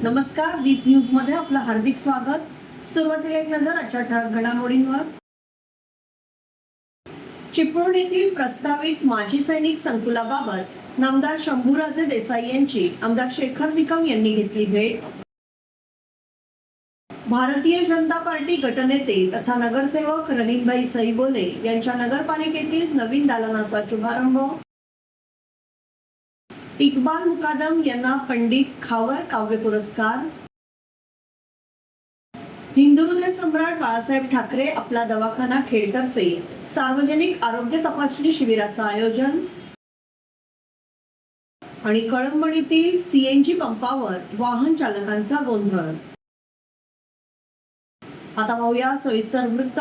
नमस्कार, दीप न्यूज मध्ये आपलं हार्दिक स्वागत। सुरुवातीला एक नजर आजच्या ठळक घडामोडींवर। चिपळूण येथील प्रस्तावित माजी सैनिक संकुलाबाबत नामदार शंभूराजे देसाई यांची आमदार शेखर निकम यांनी घेतली भेट। भारतीय जनता पार्टी गटनेते तथा नगरसेवक रहीमभाई सईबोले यांच्या नगरपालिकेतील नवीन दालनाचा शुभारंभ। इक्बाल मुकादम यांना पंडित खावर काव्य पुरस्कार। हिंदू हृदय सम्राट बाळासाहेब ठाकरे आपला दवाखाना खेडतर्फे सार्वजनिक आरोग्य तपासणी शिबिराचं आयोजन। आणि कळंबणीतील सीएनजी पंपावर वाहन चालकांचा गोंधळ। आता पाहूया सविस्तर वृत्त।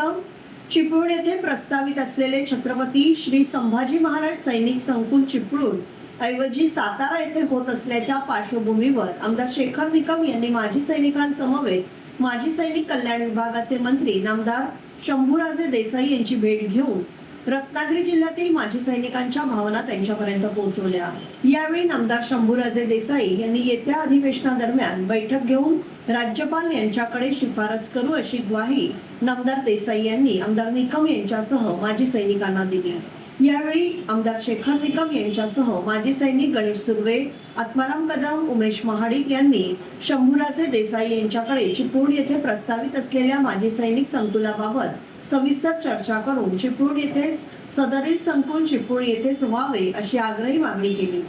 चिपळूण येथे प्रस्तावित असलेले छत्रपती श्री संभाजी महाराज सैनिक संकुल चिपळूण ऐवजी सातारा येथे होत असल्याच्या पार्श्वभूमीवर आमदार शेखर निकम यांनी माजी सैनिकांसमवेत माजी सैनिक कल्याण विभागाचे मंत्री नामदार शंभूराजे देसाई यांची भेट घेऊन रत्नागिरी जिल्ह्यातील माजी सैनिकांच्या भावना त्यांच्यापर्यंत पोहोचवल्या। यावेळी नामदार शंभूराजे देसाई यांनी येत्या अधिवेशनादरम्यान बैठक घेऊन राज्यपाल यांच्याकडे शिफारस करू अशी ग्वाही नामदार देसाई यांनी आमदार निकम यांच्यासह माजी सैनिकांना दिली। यावेळी आमदार शेखर निकम यांच्यासह माजी सैनिक गणेश सुर्वे, आत्माराम कदम, उमेश महाडिक यांनी शंभूराजे देसाई यांच्याकडे चिपळूण येथे प्रस्तावित असलेल्या माजी सैनिक संकुलाबाबत सविस्तर चर्चा करून चिपळूण येथेच सदरील संकुल चिपळूण येथेच व्हावे अशी आग्रही मागणी केली।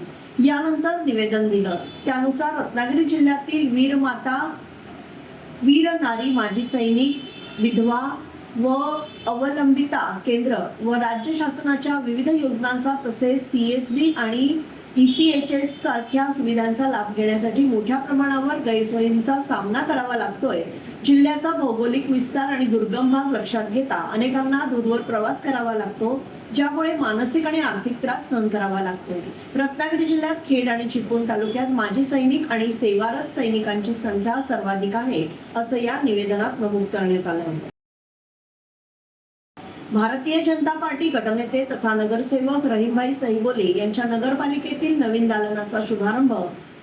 यानंतर निवेदन दिलं। त्यानुसार रत्नागिरी जिल्ह्यातील वीर नारी माजी सैनिक, विधवा व अवलंबिता केंद्र व राज्य शासनाच्या विविध योजनांचा तसेच सीएसडी आणि ईसीएचएस सारख्या सुविधांचा लाभ घेण्यासाठी मोठ्या प्रमाणावर गैरसोयींचा सामना करावा लागतोय। जिल्ह्याचा भौगोलिक विस्तार आणि दुर्गम भाग लक्षात घेता अनेकांना दूरवर प्रवास करावा लागतो, ज्यामुळे मानसिक आणि आर्थिक त्रास सहन करावा लागतो। रत्नागिरी जिल्ह्यात खेड आणि चिपळूण तालुक्यात माजी सैनिक आणि सेवारत सैनिकांची संख्या सर्वाधिक आहे, असं या निवेदनात नमूद करण्यात आलं। भारतीय जनता पार्टी गटनेते तथा नगरसेवक रहीमभाई सईबोले यांच्या नगरपालिकेतील नवीन दालनाचा शुभारंभ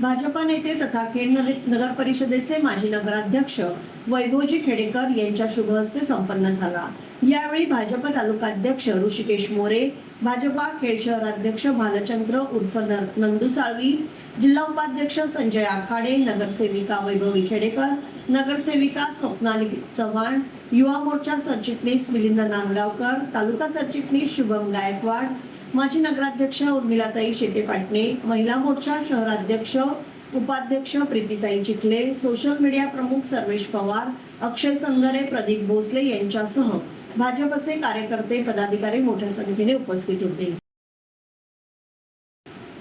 भाजपा नेते तथा खेड नगर परिषदेचे माजी नगराध्यक्ष वैभवजी खेडेकर यांच्या शुभ हस्ते संपन्न झाला। यावेळी भाजप तालुकाध्यक्ष ऋषिकेश मोरे, भाजपा खेड शहराध्यक्ष भालचंद्र उर्फ नंदू साळवी, जिल्हा उपाध्यक्ष संजय आखाडे, नगरसेविका वैभवी खेडेकर, नगरसेविका स्वप्नाली चव्हाण, युवा मोर्चा सरचिटणीस मिलिंद नांदगावकर, तालुका सरचिटणीस शुभम गायकवाड, माजी नगराध्यक्ष उर्मिलाताई शेटे पाटणे, महिला मोर्चा शहराध्यक्ष उपाध्यक्ष प्रीतीताई चिखले, सोशल मीडिया प्रमुख सर्वेश पवार, अक्षय संगरे, प्रदीप भोसले यांच्यासह भाजपचे कार्यकर्ते पदाधिकारी मोठ्या संख्येने उपस्थित होते।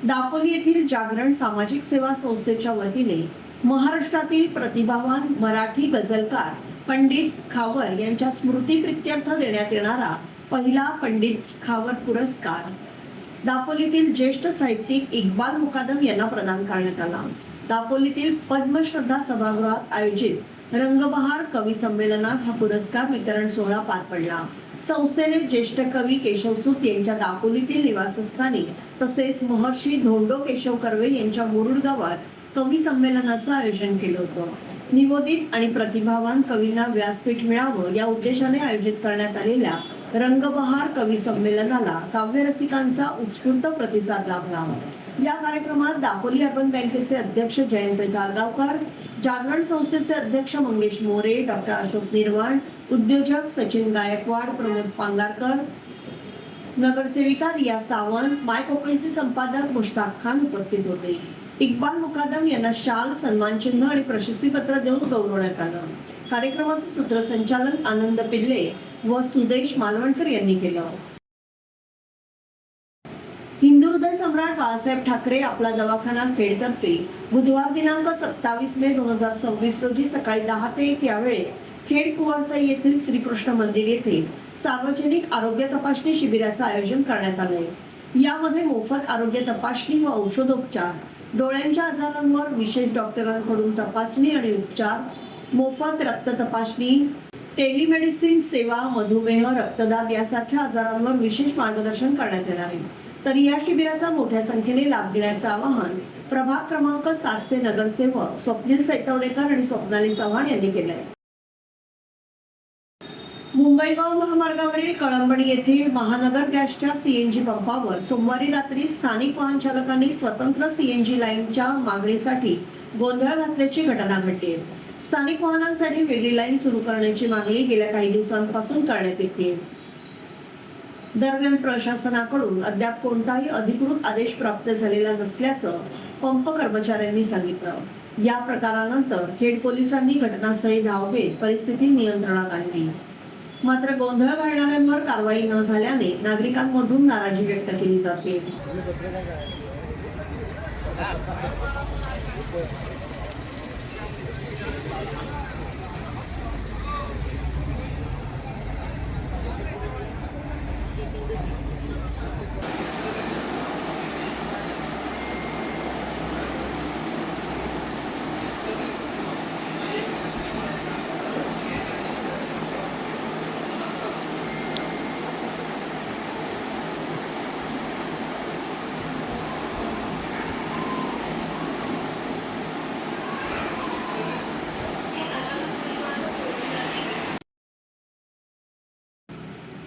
दापोली येथील जागरण सामाजिक सेवा संस्थेच्या वतीने महाराष्ट्रातील प्रतिभावान मराठी गझलकार पंडित खावर यांच्या स्मृतीप्रित्यर्थ देण्यात येणारा पहिला पंडित खावर पुरस्कार दापोलीतील ज्येष्ठ साहित्यिक इक्बाल मुकादम यांना प्रदान करण्यात आला। दापोलीतील पद्मश्रद्धा सभागृहात आयोजित रंगबहार कवी संमेलनात हा पुरस्कार वितरण सोहळा पार पडला। संस्थेने ज्येष्ठ कवी केशवसूत यांच्या दापोलीतील निवासस्थानी तसेच महर्षी धोंडो केशव कर्वे यांच्या मुरुड गावात कवी संमेलनाचं आयोजन केलं होतं। निवोदित आणि प्रतिभावान कवींना व्यासपीठ मिळावं या उद्देशाने आयोजित करण्यात आलेल्या रंगबहार कवी संमेलनाला काव्यरसिकांचा उत्स्फूर्त प्रतिसाद लाभला। या कार्यक्रमात दापोली अर्बन बँकेचे अध्यक्ष जयंत जालगावकर, जागरण संस्थेचे अध्यक्ष मंगेश मोरे, डॉक्टर अशोक निर्वाण, उद्योजक सचिन गायकवाड, प्रमोद पांगारकर, नगरसेविका रिया सावंत, माय कोकणीचे संपादक मुश्ताक खान उपस्थित होते। इक्बाल मुकादम यांना शाल, सन्मानचिन्ह आणि प्रशस्तीपत्र देऊन गौरवण्यात आलं। कार्यक्रमाचे सूत्रसंचालन आनंद पिल्ले व सुदेश मालवणकर यांनी केलं। हिंदू हृदय सम्राट बाळासाहेब ठाकरे आपला दवाखाना खेडतर्फे बुधवार दिनांक 27 मे 2026 रोजी सकाळी 10 ते 1 या वेळेत खेड कुवारसाई येथील श्रीकृष्ण मंदिर येथे सार्वजनिक आरोग्य तपासणी शिबिराचं आयोजन करण्यात आलंय। यामध्ये मोफत आरोग्य तपासणी व औषधोपचार, डोळ्यांच्या आजारांवर विशेष डॉक्टरांकडून तपासणी आणि उपचार, मोफत रक्त तपासणी, टेलिमेडिसिन सेवा, मधुमेह, रक्तदाब यासारख्या आजारांवर विशेष मार्गदर्शन करण्यात येणार आहे। तर या शिबिराचा मोठ्या संख्येने लाभ घेण्याचं आवाहन प्रभाग क्रमांक 7 चे नगरसेवक स्वप्नील सैतवडेकर आणि स्वप्नाली चव्हाण यांनी केलंय। मुंबई गोवा महामार्गावरील कळंबणी येथील महानगर गॅसच्या सीएनजी पंपावर सोमवारी रात्री स्थानिक वाहन चालकांनी स्वतंत्र सीएनजी लाईनच्या मागणीसाठी गोंधळ घातल्याची घटना घडली आहे। स्थानिक वाहनांसाठी वेगळी लाईन सुरू करण्याची मागणी गेल्या काही दिवसांपासून करण्यात येते। दरम्यान प्रशासनाकडून अद्याप कोणताही अधिकृत आदेश प्राप्त झालेला नसल्याचं पंप कर्मचाऱ्यांनी सांगितलं। या प्रकारानंतर खेड पोलिसांनी घटनास्थळी धाव घेत परिस्थिती नियंत्रणात आणली। मात्र गोंधळ घालणाऱ्यांवर कारवाई न झाल्याने नागरिकांमधून नाराजी व्यक्त केली जाते।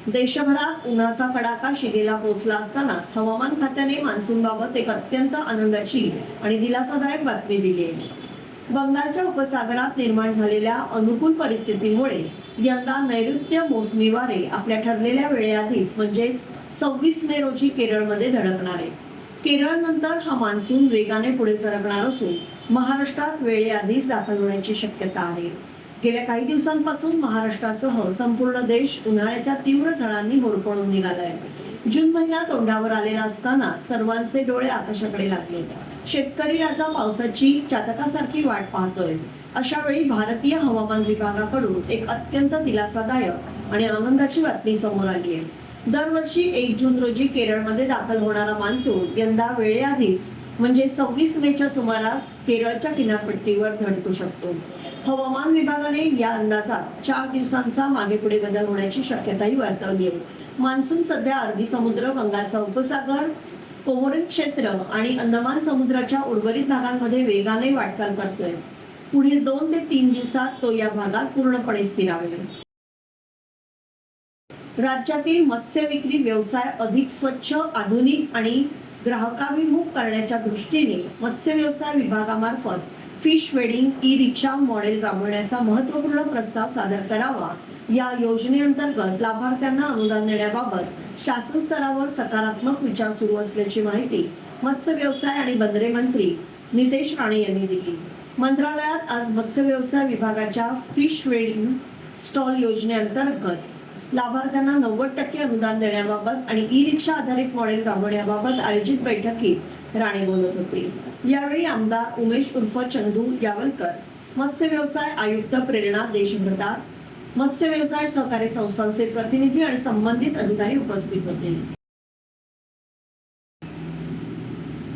देशभरात उन्हाचा कडाका शिगेला पोहोचला असतानाच हवामान खात्याने मान्सूनबाबत एक अत्यंत आनंदाची आणि दिलासादायक बातमी दिली आहे। बंगालच्या उपसागरात निर्माण झालेल्या अनुकूल परिस्थितीमुळे यंदा नैऋत्य मोसमी वारे आपल्या ठरलेल्या वेळेआधीच म्हणजेच 26 मे रोजी केरळमध्ये धडकणार आहे। केरळनंतर हा मान्सून वेगाने पुढे सरकणार असून महाराष्ट्रात वेळेआधीच दाखल होण्याची शक्यता आहे। गेल्या काही दिवसांपासून महाराष्ट्रासह संपूर्ण देश उन्हाळ्याच्या तीव्र झळांनी होरपळून निघालाय। जून महिना तोंडावर आलेला असताना सर्वांचे डोळे आकाशाकडे लागले। शेतकरी राजा पावसाची चातकासारखी वाट पाहतोय। अशा वेळी भारतीय हवामान विभागाकडून एक अत्यंत दिलासादायक आणि आनंदाची बातमी समोर आली आहे। दरवर्षी 1 जून रोजी केरळमध्ये दाखल होणारा मान्सून यंदा वेळेआधीच म्हणजे 26 मेच्या सुमारास केरळच्या किनारपट्टीवर धडकू शकतो। हवामान विभागाने या अंदाजात 4 दिवसांचा मागेपुढे बदल होण्याची शक्यताही वर्तवली आहे। मान्सून सध्या अरबी समुद्र, बंगालचा उपसागर, कोमोरिन क्षेत्र आणि अंदमान समुद्राच्या उर्वरित भागांमध्ये वेगाने वाटचाल करतोय। पुढील 2 ते 3 दिवसात तो या भागात पूर्णपणे स्थिरावेल। राज्यातील मत्स्य विक्री व्यवसाय अधिक स्वच्छ, आधुनिक आणि ग्राहकाभिमुख करण्याच्या दृष्टीने मत्स्य व्यवसाय विभागामार्फत फिश वेडिंग ई-रिक्षा मॉडेल राबवण्याचा महत्त्वपूर्ण प्रस्ताव सादर करावा। या योजनेअंतर्गत लाभार्थ्यांना अनुदान देण्याबाबत शासन स्तरावर सकारात्मक विचार सुरू असल्याची माहिती मत्स्य व्यवसाय आणि बंदरे मंत्री नितेश राणे यांनी दिली। मंत्रालयात आज मत्स्य व्यवसाय विभागाच्या फिश वेडिंग स्टॉल योजनेअंतर्गत लाभार्थ्यांना 90% अनुदान देण्याबाबत आणि ई-रिक्षा आधारित मॉडेल राबवण्याबाबत आयोजित बैठकीत राणे बोलत होते। यावेळी आमदार उमेश उर्फ चंदू यावलकर, मत्स्य व्यवसाय आयुक्त प्रेरणा देशभ्रतार, मत्स्य व्यवसाय सहकारी संस्थांचे प्रतिनिधी आणि संबंधित अधिकारी उपस्थित होते।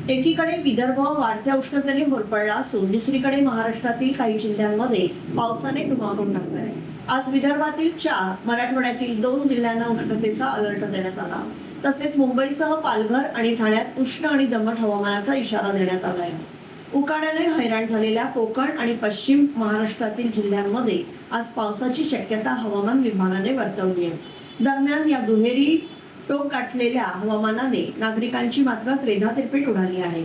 एकीकडे विदर्भ वाढत्या उष्णतेने होरपळला असून दुसरीकडे महाराष्ट्रातील काही जिल्ह्यांमध्ये पावसाने धुमाकूळ घातलाय। आज विदर्भातील 4, मराठवाड्यातील 2 जिल्ह्यांना उष्णतेचा अलर्ट देण्यात आला। तसेच मुंबईसह पालघर आणि ठाण्यात उष्ण आणि दमट हवामानाचा इशारा देण्यात आलाय। उकाड्याने हैराण झालेल्या कोकण आणि पश्चिम महाराष्ट्रातील जिल्ह्यांमध्ये आज पावसाची शक्यता हवामान विभागाने वर्तवली आहे। दरम्यान या दुहेरी टोक गाठलेल्या हवामानाने नागरिकांची मात्र त्रेधा तिरपीट उडाली आहे।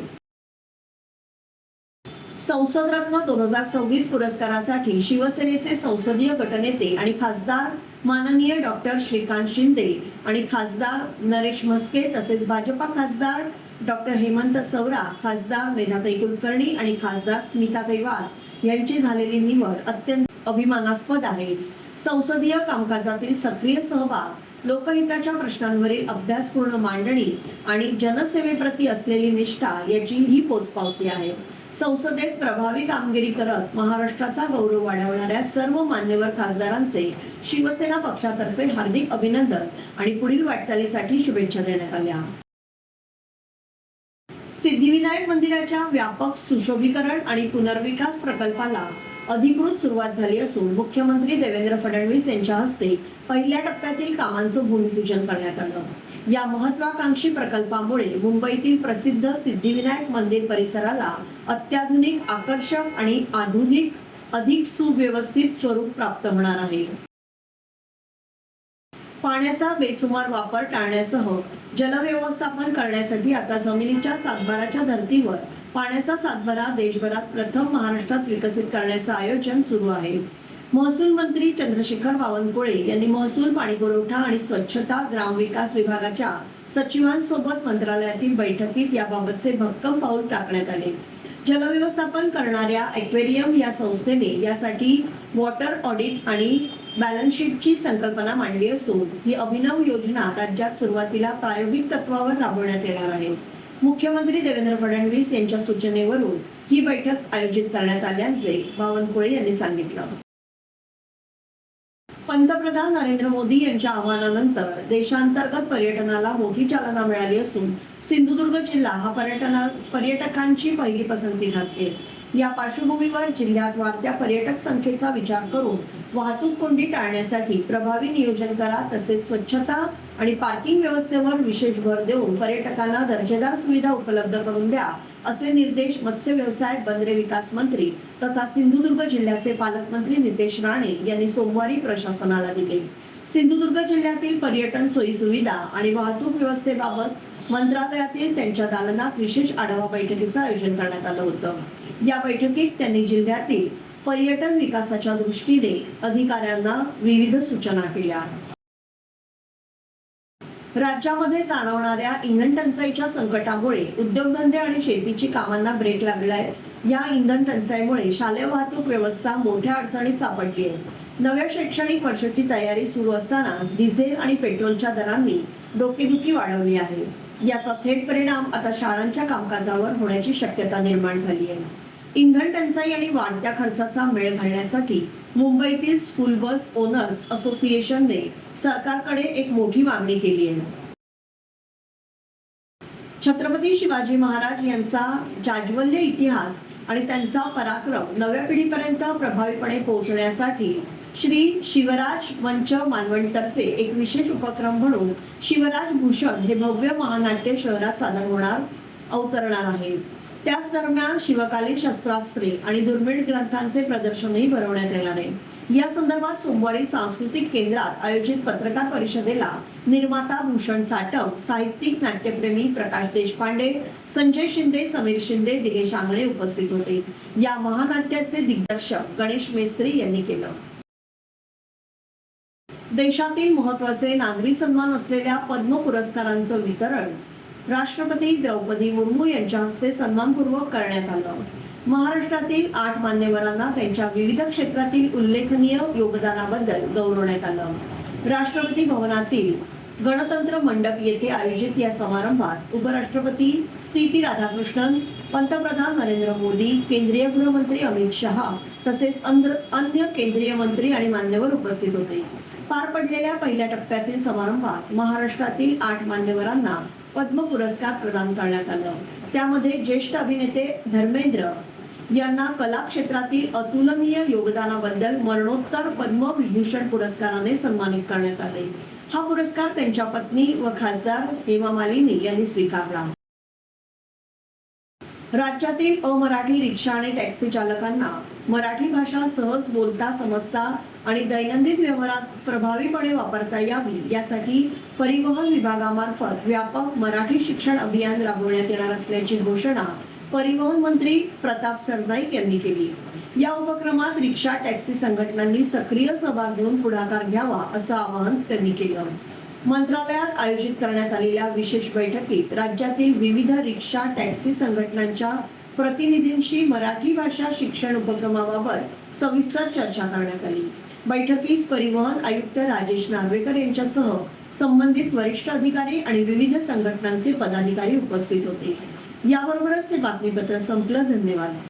संसद रत्न 2026 पुरस्कारासाठी शिवसेनेचे संसदीय गटनेते आणि खासदार माननीय डॉक्टर श्रीकांत शिंदे आणि खासदार नरेश म्हस्के तसेच भाजपा खासदार डॉक्टर हेमंत सवरा, खासदार मेधाताई कुलकर्णी आणि खासदार स्मिताताई वाघ यांची झालेली निवड अत्यंत अभिमानास्पद आहे। संसदीय कामकाजातील सक्रिय सहभाग, लोकहिताच्या प्रश्नांवरील अभ्यासपूर्ण मांडणी आणि जनसेवेप्रती असलेली निष्ठा याची ही पोचपावती आहे। संसदेत प्रभावी कामगिरी करत महाराष्ट्राचा गौरव वाढवणाऱ्या सर्व मान्यवर खासदारांचे शिवसेना पक्षातर्फे हार्दिक अभिनंदन आणि पुढील वाटचालीसाठी शुभेच्छा देण्यात आल्या। सिद्धिविनायक मंदिराच्या व्यापक सुशोभीकरण आणि पुनर्विकास प्रकल्पाला अधिकृत सुरुवात झाली असून मुख्यमंत्री देवेंद्र फडणवीस यांच्या हस्ते पहिल्या टप्प्यातील कामांचं भूमिपूजन करण्यात आलं। या महत्त्वाकांक्षी प्रकल्पामुळे मुंबईतील प्रसिद्ध सिद्धिविनायक मंदिर परिसराला अत्याधुनिक, आकर्षक आणि आधुनिक अधिक सुव्यवस्थित स्वरूप प्राप्त होणार आहे। पाण्याचा बेसुमार वापर टाळण्यासह जलव्यवस्थापन करण्यासाठी आता जमिनीच्या सातबाराच्या धर्तीवर पाण्याचा सातबारा देशभरात प्रथम महाराष्ट्रात विकसित करण्याचं आयोजन सुरू आहे। महसूल मंत्री चंद्रशेखर बावनकुळे यांनी महसूल, पाणीपुरवठा आणि स्वच्छता, ग्रामविकास विभागाच्या सचिवांसोबत मंत्रालयातील बैठकीत याबाबतचे भक्कम पाऊल टाकण्यात आले। जलव्यवस्थापन करणाऱ्या ॲक्वेरियम या संस्थेने यासाठी वॉटर ऑडिट आणि बॅलन्स शीटची संकल्पना मांडली असून ही अभिनव योजना राज्यात सुरुवातीला प्रायोगिक तत्वावर राबवण्यात येणार आहे। मुख्यमंत्री देवेंद्र फडणवीस यांच्या सूचनेवरून ही बैठक आयोजित करण्यात आल्याचे बावनकुळे यांनी सांगितलं। पंतप्रधान नरेंद्र मोदी यांच्या आवाहनानंतर देशांतर्गत पर्यटनाला मोठी चालना मिळाली असून सिंधुदुर्ग जिल्हा हा पर्यटकांची पहिली पसंती ठरते। या पार्श्वभूमीवर जिल्ह्यात वाढत्या पर्यटक संख्येचा विचार करून वाहतूक कोंडी टाळण्यासाठी प्रभावी नियोजन करा, तसेच स्वच्छता आणि पार्किंग व्यवस्थेवर विशेष भर देऊन पर्यटकांना दर्जेदार सुविधा उपलब्ध करून द्या, असे निर्देश मत्स्य व्यवसाय, बंदरे विकास मंत्री तथा सिंधुदुर्ग जिल्ह्याचे पालकमंत्री नितेश राणे यांनी सोमवारी प्रशासनाला दिले। सिंधुदुर्ग जिल्ह्यातील पर्यटन सोयी सुविधा आणि वाहतूक व्यवस्थेबाबत मंत्रालयातील त्यांच्या दालनात विशेष आढावा बैठकीचं आयोजन करण्यात आलं होतं। या बैठकीत त्यांनी जिल्ह्यातील पर्यटन विकासाच्या दृष्टीने अधिकाऱ्यांना विविध सूचना केल्या। राज्यामध्ये जाणवणाऱ्या इंधन टंचाईच्या संकटामुळे उद्योगधंदे आणि शेतीची कामांना ब्रेक लागलाय। या इंधन टंचाईमुळे शालेय वाहतूक व्यवस्था मोठ्या अडचणीत सापडली आहे। नव्या शैक्षणिक वर्षाची तयारी सुरू असताना डिझेल आणि पेट्रोलच्या दरांनी डोकेदुखी वाढवली आहे। याचा थेट परिणाम आता शाळांच्या कामकाजावर होण्याची शक्यता निर्माण झाली आहे। इंधन टंचाई आणि वाढत्या खर्चाचा मेळ घालण्यासाठी मुंबईतील स्कूल बस ओनर्स असोसिएशनने सरकारकडे एक मोठी मागणी केली आहे। छत्रपती शिवाजी महाराज यांचा जाज्वल्य इतिहास आणि त्यांचा पराक्रम नव्या पिढीपर्यंत प्रभावीपणे पोहोचण्यासाठी श्री शिवराज मंच मालवणतर्फे एक विशेष उपक्रम म्हणून शिवराज भूषण हे भव्य महानाट्य शहरात सादर अवतरणार आहे। त्याच दरम्यान शिवकालीन शस्त्रास्त्रे आणि दुर्मिळ ग्रंथांचे प्रदर्शनही भरवण्यात येणार आहे। या संदर्भात सोमवारी सांस्कृतिक केंद्रात आयोजित पत्रकार परिषदेला निर्माता भूषण चाटम, साहित्यिक, नाट्यप्रेमी प्रकाश देशपांडे, संजय शिंदे, समीर शिंदे, दिनेश आंगळे उपस्थित होते। या महानाट्याचे दिग्दर्शक गणेश मेस्त्री यांनी केलं। देशातील महत्त्वाचे नागरी सन्मान असलेल्या पद्म पुरस्कारांचं वितरण राष्ट्रपती द्रौपदी मुर्मू यांच्या हस्ते सन्मानपूर्वक करण्यात आलं। महाराष्ट्रातील 8 मान्यवरांना त्यांच्या विविध क्षेत्रातील उल्लेखनीय योगदानाबद्दल गौरवण्यात आलं। राष्ट्रपती भवनातील गणतंत्र मंडप येथे आयोजित या समारंभास उपराष्ट्रपती सी.पी. राधाकृष्णन, पंतप्रधान नरेंद्र मोदी, केंद्रीय गृहमंत्री अमित शहा तसेच अन्य केंद्रीय मंत्री आणि मान्यवर उपस्थित होते। पार पडलेल्या पहिल्या टप्प्यातील समारंभात महाराष्ट्रातील 8 मान्यवरांना पद्म पुरस्कार प्रदान करण्यात आला। त्यामध्ये ज्येष्ठ अभिनेते धर्मेंद्र यांना कला क्षेत्रातील अतुलनीय योगदानाबद्दल मरणोत्तर पद्मविभूषण पुरस्काराने सन्मानित करण्यात आले। हा पुरस्कार त्यांच्या पत्नी व खासदार हेमा मालिनी यांनी स्वीकारला। राज्यातील अमराठी रिक्षा आणि टॅक्सी चालकांना मराठी भाषा सहज बोलता, समजता आणि दैनंदिन व्यवहारात प्रभावीपणे वापरता यावी यासाठी परिवहन विभागामार्फत व्यापक मराठी शिक्षण अभियान राबवण्यात येणार असल्याची घोषणा परिवहन मंत्री प्रताप सरनाईक यांनी केली। या उपक्रमात रिक्षा, टॅक्सी संघटनांनी सक्रिय सहभाग घेऊन पुढाकार घ्यावा असं आवाहन त्यांनी केलं। मंत्रालयात आयोजित करण्यात आलेल्या विशेष बैठकीत राज्यातील विविध रिक्षा, टॅक्सी संघटनांच्या प्रतिनिधींशी मराठी भाषा शिक्षण उपक्रमाबाबत सविस्तर चर्चा करण्यात आली। बैठकीस परिवहन आयुक्त राजेश नार्वेकर यांच्यासह संबंधित वरिष्ठ अधिकारी आणि विविध संघटनांचे पदाधिकारी उपस्थित होते। याबरोबरच हे बातमीपत्र संपलं। धन्यवाद।